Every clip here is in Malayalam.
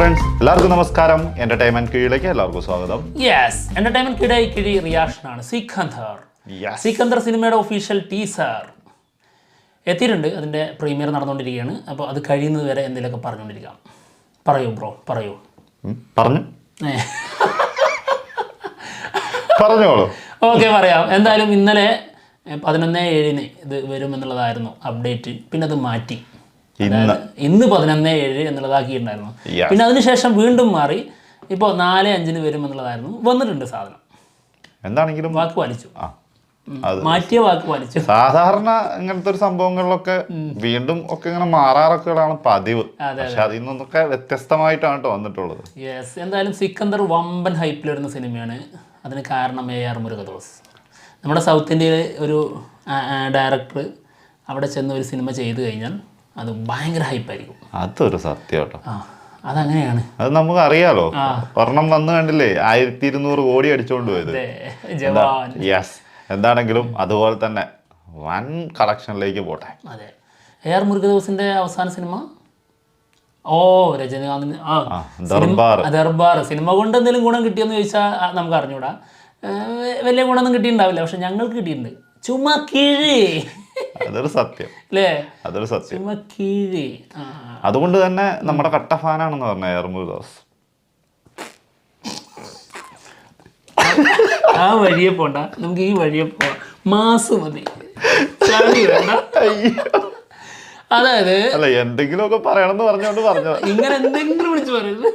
ഫ്രണ്ട്സ്, എല്ലാവർക്കും നമസ്കാരം. എന്റർടൈൻമെന്റ് കീഴിലേക്ക് എല്ലാവർക്കും സ്വാഗതം. യെസ്, എന്റർടൈൻമെന്റ് കിഴി റിയാക്ഷനാണ്. സിക്കന്ദർ സിനിമയുടെ ഒഫീഷ്യൽ ടീസർ എത്തിയിട്ടുണ്ട്. അതിൻ്റെ പ്രീമിയർ നടന്നുകൊണ്ടിരിക്കുകയാണ്. അപ്പോൾ അത് കഴിയുന്നത് വരെ എന്തെങ്കിലുമൊക്കെ പറഞ്ഞുകൊണ്ടിരിക്കാം. പറയൂ ബ്രോ, പറയൂ. പറഞ്ഞോളൂ. ഓക്കെ, പറയാം. എന്തായാലും ഇന്നലെ 11/7 ഇത് വരുമെന്നുള്ളതായിരുന്നു അപ്ഡേറ്റ്. പിന്നെ അത് മാറ്റി, ഇന്ന് 11/7 എന്നുള്ളതാക്കിയിട്ടുണ്ടായിരുന്നു. പിന്നെ അതിനുശേഷം വീണ്ടും മാറി, ഇപ്പോൾ 4/5 വരുമെന്നുള്ളതായിരുന്നു. വന്നിട്ടുണ്ട് സാധനം. എന്താണെങ്കിലും വാക്ക് പാലിച്ചു, മാറ്റിയ വാക്ക് പാലിച്ചു. സാധാരണ ഇങ്ങനത്തെ ഒരു സംഭവങ്ങളിലൊക്കെ വീണ്ടും ഒക്കെ ഇങ്ങനെ മാറാറൊക്കെയാണ് പതിവ്. പക്ഷെ അതിൽ നിന്നൊക്കെ വ്യത്യസ്തമായിട്ടാണ് കേട്ടോ വന്നിട്ടുള്ളത്. യെസ്, എന്തായാലും സിക്കന്ദർ വമ്പൻ ഹൈപ്പിൽ വരുന്ന സിനിമയാണ്. അതിന് കാരണം AR മുരുകദോസ്, നമ്മുടെ സൗത്ത് ഇന്ത്യയിലെ ഒരു ഡയറക്ടർ. അവിടെ ചെന്ന് ഒരു സിനിമ ചെയ്തു കഴിഞ്ഞാൽ അത് ഭയങ്കര ഹൈപ്പായിരിക്കും. അതൊരു സത്യം കേട്ടോ. അതങ്ങനെയാണ്, അത് നമുക്ക് അറിയാലോ. ഒരെണ്ണം വന്നു കണ്ടില്ലേ, 1200 കോടി അടിച്ചോണ്ട് പോയത്. യെസ്, എന്താണെങ്കിലും അതുപോലെ തന്നെ വൻ കളക്ഷനിലേക്ക് പോട്ടെ. അതെ, AR മുരുകദോസിന്റെ അവസാന സിനിമ രജനീകാന്ത് ദർബാർ സിനിമ കൊണ്ട് എന്തെങ്കിലും ഗുണം കിട്ടിയെന്ന് ചോദിച്ചാൽ നമുക്ക് അറിഞ്ഞൂടാ. വലിയ ഗുണമൊന്നും കിട്ടിയിട്ടുണ്ടാവില്ല. പക്ഷെ ഞങ്ങൾക്ക് കിട്ടിയിട്ടുണ്ട്. ചുമ്മാ കിഴി. അതൊരു സത്യം അല്ലേ? അതൊരു സത്യം. ചുമ്മാ കിഴി. അതുകൊണ്ട് തന്നെ നമ്മുടെ കട്ട ഫാനാണെന്ന് പറഞ്ഞ AR മുരുകദോസ്. ആ വഴിയെ പോണ്ട, നമുക്ക് ഈ വഴിയെ പോവാം. മാസ് മതി, വേണ്ട. അതായത് അല്ല, എന്തെങ്കിലുമൊക്കെ പറയണമെന്ന് പറഞ്ഞോണ്ട് പറഞ്ഞു. ഇങ്ങനെ എന്തെങ്കിലും വിളിച്ചു പറയുന്നത്.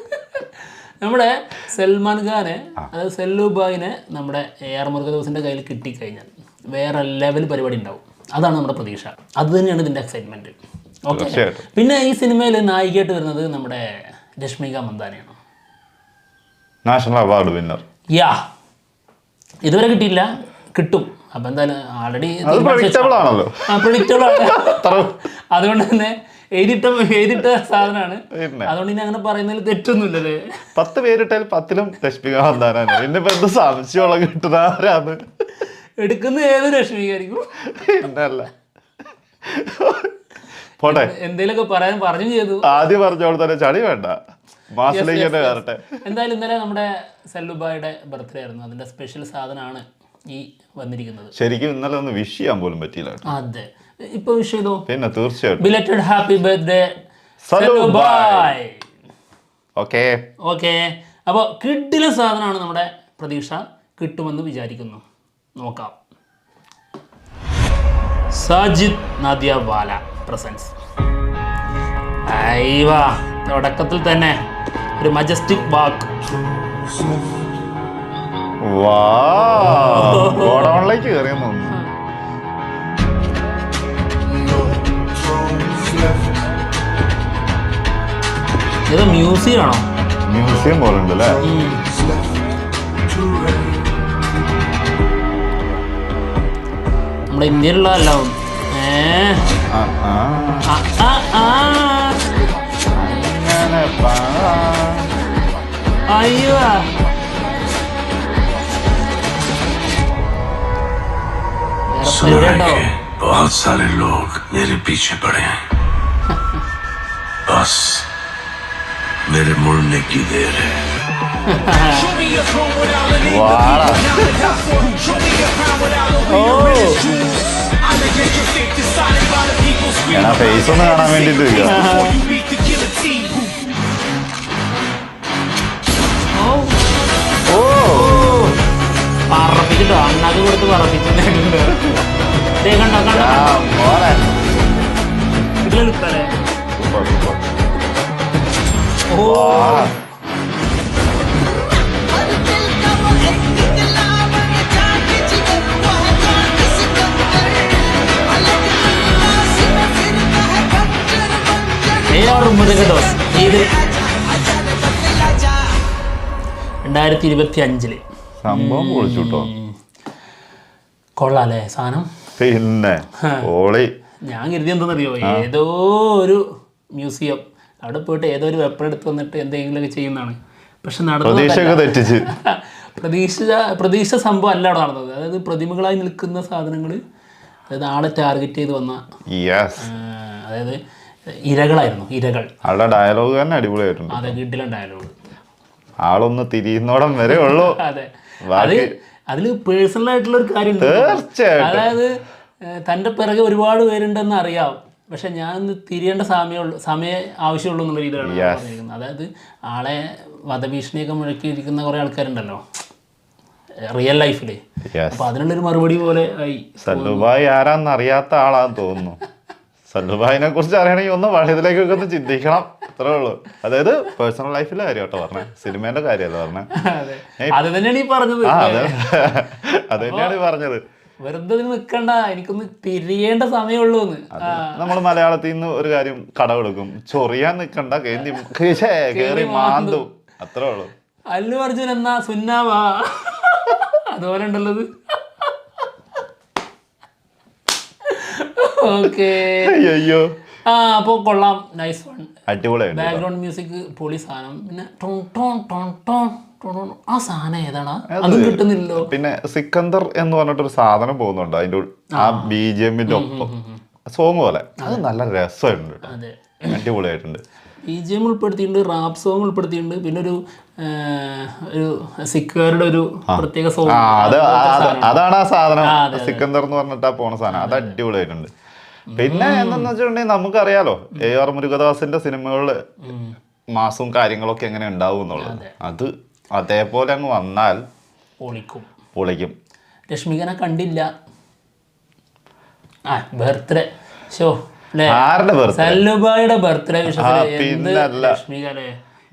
നമ്മുടെ സൽമാൻ ഖാനെ, അതായത് സെല്ലുബായിനെ നമ്മുടെ AR മുരുകദോസിന്റെ കയ്യിൽ കിട്ടിക്കഴിഞ്ഞാൽ വേറെ ലെവൽ പരിപാടി ഉണ്ടാവും. അതാണ് നമ്മുടെ പ്രതീക്ഷ. അത് തന്നെയാണ് ഇതിന്റെ എക്സൈറ്റ്മെന്റ്. ഓക്കെ, പിന്നെ ഈ സിനിമയിൽ നായികയായിട്ട് വരുന്നത് നമ്മുടെ രശ്മിക മന്ദാനയാണ്, നാഷണൽ അവാർഡ് വിന്നർ. ഇതുവരെ കിട്ടിയില്ല, കിട്ടും. അപ്പൊ എന്തായാലും ആൾറെഡി പ്രഡിക്റ്റബിൾ ആണ്. അതുകൊണ്ട് തന്നെ എഴുതിട്ട സാധനമാണ്. അതുകൊണ്ട് ഇനി അങ്ങനെ പറയുന്നതിൽ തെറ്റൊന്നുമില്ലല്ലേ. 10 പേരിട്ടാൽ 10ലും രശ്മിക മന്ദാനാണ്. പിന്നെ ഇപ്പൊ എന്ത് സംശയമുള്ള കിട്ടുന്ന ആരാണ് എടുക്കുന്ന? ഏത് രശ്മികായിരിക്കും? പിന്നല്ല, പോട്ടെ. എന്തേലൊക്കെ പറഞ്ഞു ചെയ്തു. ആദ്യം പറഞ്ഞോളൂ തന്നെ, ചളി വേണ്ട, മാസിലേക്ക് തന്നെ കയറട്ടെ. എന്തായാലും ഇന്നലെ നമ്മുടെ സെല്ലുബായുടെ ബർത്ത്ഡേ ആയിരുന്നു. അതിന്റെ സ്പെഷ്യൽ സാധനമാണ് ഈ വന്നിരിക്കുന്നത്. ശരിക്കും ഇന്നലെ ഒന്ന് വിഷ് ചെയ്യാൻ പോലും പറ്റിയില്ല. അതെ, ഇപ്പൊ വിഷ് ചെയ്തോ? പിന്നെ തീർച്ചയായിട്ടും. ബിലേറ്റഡ് ഹാപ്പി ബർത്ത്ഡേ സെല്ലുബായ്. ഓക്കെ. അപ്പോൾ കിട്ടിയ സാധനമാണ്. നമ്മുടെ പ്രതീക്ഷ കിട്ടുമെന്ന് വിചാരിക്കുന്നു. നോക്കാം. സാജിദ് നാദിയാവാല പ്രസൻസ്. തുടക്കത്തിൽ തന്നെ ഒരു മജസ്റ്റിക് വാക്ക്. ഗോഡൗണിലേക്ക് കയറിയെന്ന് തോന്നുന്നു. ഇത് മ്യൂസിയം ആണോ? മ്യൂസിയം പോലെ ഉണ്ട് അല്ലേ? നമ്മുടെ ഇന്ത്യയിലുള്ള അയ്യോ, बहुत सारे लोग मेरे पीछे पड़े हैं. बस मेरे मुड़ने की देर है. ഫേസ് ഒന്ന് കാണാൻ വേണ്ടിട്ട് പറപ്പിച്ചിട്ടോ, അണ്ണാക്ക് കൊടുത്ത് പറപ്പിച്ചിട്ടുണ്ട്. ഇതിലെടുത്താലേ മുരുകദോസ് ഇത് 2025 സംഭവം പൊളിച്ചുട്ടോ. കൊള്ളാല്ലേ സാധനം? പിന്നെ ഞാൻ കരുതി എന്താണെന്നറിയോ, ഏതോ ഒരു മ്യൂസിയം അവിടെ പോയിട്ട് ഏതോ ഒരു വെപ്പൺ എടുത്ത് വന്നിട്ട് എന്തെങ്കിലുമൊക്കെ ചെയ്യുന്നതാണ്. പക്ഷെ പ്രതീക്ഷ സംഭവം അല്ല അവിടെ നടന്നത്. അതായത് പ്രതിമകളായി നിൽക്കുന്ന സാധനങ്ങൾ, അതായത് ആളെ ടാർഗറ്റ് ചെയ്ത് വന്ന, അതായത് ഇരകളായിരുന്നു, ഇരകൾ. ആളുടെ ഡയലോഗ് തന്നെ അടിപൊളിയായിട്ടുണ്ട്. അതെ, വീട്ടിലെ ഡയലോഗ് ആളൊന്ന് തിരിയുന്നോടം വരെ ഉള്ളൂ. അതെ, അതിൽ പേഴ്സണൽ ആയിട്ടുള്ള ഒരു കാര്യം തീർച്ചയായിട്ടും. അതായത് തൻ്റെ പിറകെ ഒരുപാട് പേരുണ്ടെന്ന് അറിയാം, പക്ഷെ ഞാൻ തിരിയേണ്ട സമയം ആവശ്യമുള്ളൂ എന്നുള്ള രീതിയിലാണ് പറഞ്ഞിരിക്കുന്നത്. അതായത് ആളെ വധഭീഷണിയൊക്കെ മുഴക്കിയിരിക്കുന്ന കുറേ ആൾക്കാരുണ്ടല്ലോ റിയൽ ലൈഫില്. അപ്പൊ അതിനുള്ളൊരു മറുപടി പോലെ ആയി. സല്ലുഭായ് ആരാന്ന് അറിയാത്ത ആളാന്ന് തോന്നുന്നു. സല്ലുഭായിനെ കുറിച്ച് അറിയണമെങ്കിൽ ഒന്ന് വഴതിലേക്കൊക്കെ ഒന്ന് ചിന്തിക്കണം, അത്രേ ഉള്ളൂ. അതായത് പേഴ്സണൽ ലൈഫിലെ കാര്യം കേട്ടോ പറഞ്ഞത്, സിനിമേന്റെ കാര്യമല്ല പറഞ്ഞത്. അത് തന്നെയാണ് ഈ പറഞ്ഞത്. അത് തന്നെയാണ് പറഞ്ഞത്. വെറുതെ നിൽക്കണ്ട, എനിക്കൊന്ന് തിരിയേണ്ട സമയമുള്ളൂ എന്ന്. നമ്മൾ മലയാളത്തിൽ നിന്ന് ഒരു കാര്യം കടമെടുക്കും, ചൊറിയാൻ നിൽക്കണ്ട, കേറി മാന്തും, അത്രേ ഉള്ളൂ. അല്ലു അർജുൻ എന്നാ സുന്നാവാ, അതുപോലെ ഉണ്ടല്ലത്. ഓക്കെ, അയ്യോ. അപ്പോൾ കൊള്ളാം, നൈസ് വൺ, അടിപൊളിയായിട്ട്. ബാക്ക്ഗ്രൗണ്ട് മ്യൂസിക് പൊളി സാധനം. പിന്നെ ആ സാധനം ഏതാണ്, അതും കിട്ടുന്നില്ലല്ലോ. പിന്നെ സിക്കന്ദർ എന്ന് പറഞ്ഞിട്ടൊരു സാധനം പോകുന്നുണ്ട് അതിന്റെ ആ BGM-ന്റെ ഒപ്പം, സോങ് പോലെ. അത് നല്ല രസമായിട്ടുണ്ട് കേട്ടോ, അടിപൊളിയായിട്ടുണ്ട്. BGM ഉൾപ്പെടുത്തിയിട്ടുണ്ട്, റാപ്പ് സോങ് ഉൾപ്പെടുത്തിയിട്ടുണ്ട്, പിന്നെ ഒരു സിക്കുകാരുടെ ഒരു പ്രത്യേക സോങ്. അതാണ് ആ സാധനം, സിക്കന്ദർ എന്ന് പറഞ്ഞിട്ടാ പോണ സാധനം. അത് അടിപൊളിയായിട്ടുണ്ട്. പിന്നെ എന്താന്ന് വെച്ചിട്ടുണ്ടെങ്കിൽ നമുക്കറിയാലോ AR മുരുകദാസിന്റെ സിനിമകളില് മാസവും കാര്യങ്ങളൊക്കെ എങ്ങനെ ഉണ്ടാവും എന്നുള്ളത്. അത് അതേപോലെ അങ്ങ് വന്നാൽ പൊളിക്കും. രശ്മികനെ കണ്ടില്ല. ബർത്ത്ഡേ ഷോ ആരുടെ ബർത്ത്ഡേ? സല്ലുഭായിയുടെ ബർത്ത്ഡേ രശ്മികനെ.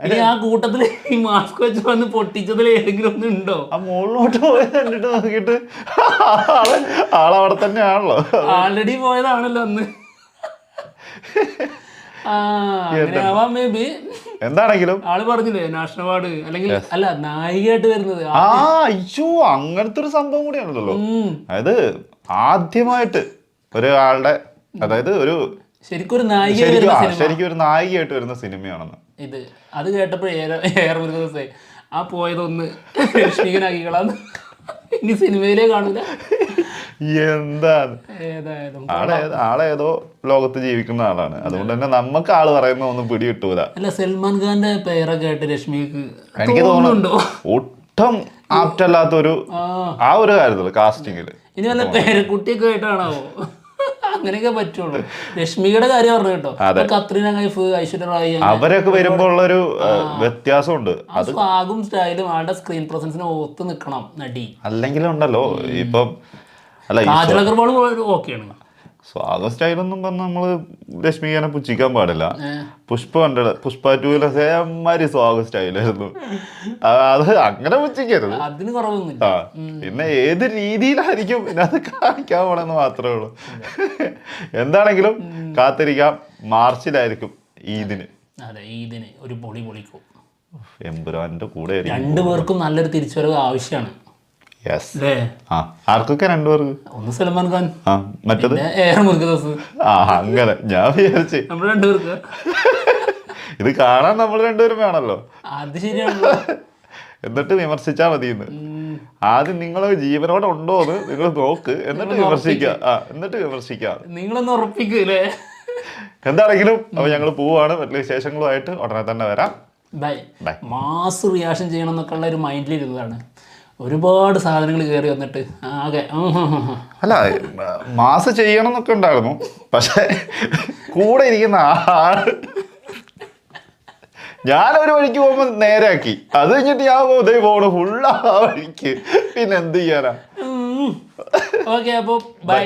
ഇനി ആ കൂട്ടത്തില് ഈ മാസ്ക് വെച്ച് വന്ന് പൊട്ടിച്ചതിൽ ഏതെങ്കിലും ഒന്നും ഉണ്ടോ? ആ മുകളിലോട്ട് പോയത് കണ്ടിട്ട് നോക്കിയിട്ട് ആളവിടെ തന്നെയാണല്ലോ, ആൾറെഡി പോയതാണല്ലോ അന്ന്. എന്താണെങ്കിലും ആള് പറഞ്ഞില്ലേ നാഷണൽ അവാർഡ് അല്ലെങ്കിൽ അല്ല നായികയായിട്ട് വരുന്നത്. അയ്യോ, അങ്ങനത്തെ ഒരു സംഭവം കൂടിയാണല്ലോ. അതായത് ആദ്യമായിട്ട് ഒരാളുടെ, അതായത് ഒരു ശരിക്കും ഒരു നായികയായിട്ട് വരുന്ന സിനിമയാണെന്ന് ഇത്. അത് കേട്ടപ്പോഴേ AR മുരുകദാസേ ആ പോയതൊന്ന് രശ്മികനാക്കിക്കളാന്ന്, ഇനി സിനിമയിലേ കാണൂല. എന്താണ് ആളേതോ ലോകത്ത് ജീവിക്കുന്ന ആളാണ്, അതുകൊണ്ട് തന്നെ നമുക്ക് ആള് പറയുന്ന ഒന്നും പിടി കിട്ടൂല. അല്ല, സൽമാൻ ഖാന്റെ പേരൊക്കെ ആയിട്ട് രശ്മിക്ക് എനിക്ക് തോന്നുന്നുണ്ടോ ഒട്ടും ആപ്റ്റല്ലാത്തൊരു ആ ഒരു കാര്യത്തില് കാസ്റ്റിങ്ങില്. ഇനി വല്ല പേരക്കുട്ടിയൊക്കെ ആയിട്ടാണാവോ? അങ്ങനെയൊക്കെ പറ്റുള്ളൂ. രശ്മികയുടെ കാര്യം പറഞ്ഞു കേട്ടോ, കത്രീന കൈഫ്, ഐശ്വര്യ റായ്, അവരൊക്കെ വരുമ്പോ ഉള്ളൊരു വ്യത്യാസമുണ്ട്. സ്വാഗും സ്റ്റൈലും ആളുടെ സ്ക്രീൻ പ്രസൻസിന് ഒത്ത് നിൽക്കണം നടി. അല്ലെങ്കിലും ഉണ്ടല്ലോ ഇപ്പം കാജൽ അഗർവാൾ ഓക്കെയാണ്. സ്വാഗം സ്റ്റൈലൊന്നും പറഞ്ഞാൽ നമ്മള് രശ്മികനെ പുച്ഛിക്കാൻ പാടില്ല. പുഷ്പ 2 സേമാരി സ്വാഗം സ്റ്റൈലായിരുന്നു. അത് അങ്ങനെ പുച്ഛിക്കരുത്, അതിന് കുറവൊന്നുമില്ല. പിന്നെ ഏത് രീതിയിലായിരിക്കും പിന്നെ അത് കാണിക്കാൻ പോണെന്ന് മാത്രമേ ഉള്ളൂ. എന്താണെങ്കിലും കാത്തിരിക്കാം, മാർച്ചിലായിരിക്കും ഈദിന്. അതെ, ഈദിന് ഒരു പൊളിക്കും. എമ്പുരാന്റെ കൂടെ 2 പേർക്കും നല്ലൊരു തിരിച്ചുവരവ് ആവശ്യമാണ്. ആർക്കൊക്കെ 2 പേർക്ക്? ഒന്ന് സൽമാൻ ഖാൻ, മറ്റേത് AR മുരുകദാസ്. അങ്ങനെ ഞാൻ വിചാരിച്ചു നമ്മൾ 2 പേർക്ക് ഇത് കാണാൻ നമ്മൾ 2 പേരും വേണല്ലോ. അത് ശരിയാണല്ലോ. എന്നിട്ട് വിമർശിച്ചാ മതിയെന്ന്. ആദ്യം നിങ്ങൾ ജീവനോടെ ഉണ്ടോ എന്ന് നിങ്ങൾ നോക്ക്, എന്നിട്ട് വിമർശിക്കാം. നിങ്ങളൊന്ന് ഉറപ്പിക്കൂലേ? എന്താണെങ്കിലും അപ്പൊ ഞങ്ങൾ പോവാണ്. മറ്റു വിശേഷങ്ങളുമായിട്ട് ഉടനെ തന്നെ വരാം. ബൈ. മാസ് റിയാക്ഷൻ ചെയ്യണം എന്നൊക്കെ ഉള്ള ഒരു മൈൻഡിലിരുന്നതാണ്. ഒരുപാട് സാധനങ്ങൾ കയറി വന്നിട്ട് ആകെ അല്ല മാസ് ചെയ്യണം എന്നൊക്കെ ഉണ്ടായിരുന്നു, പക്ഷെ കൂടെ ഇരിക്കുന്ന ആള് ഞാനൊരു വഴിക്ക് പോകുമ്പോൾ നേരെയാക്കി, അത് കഴിഞ്ഞിട്ട് ഞാൻ പോണു ഫുള്ള് ആ വഴിക്ക്. പിന്നെ എന്ത് ചെയ്യാനാ? ഓക്കെ, അപ്പോൾ ബൈ.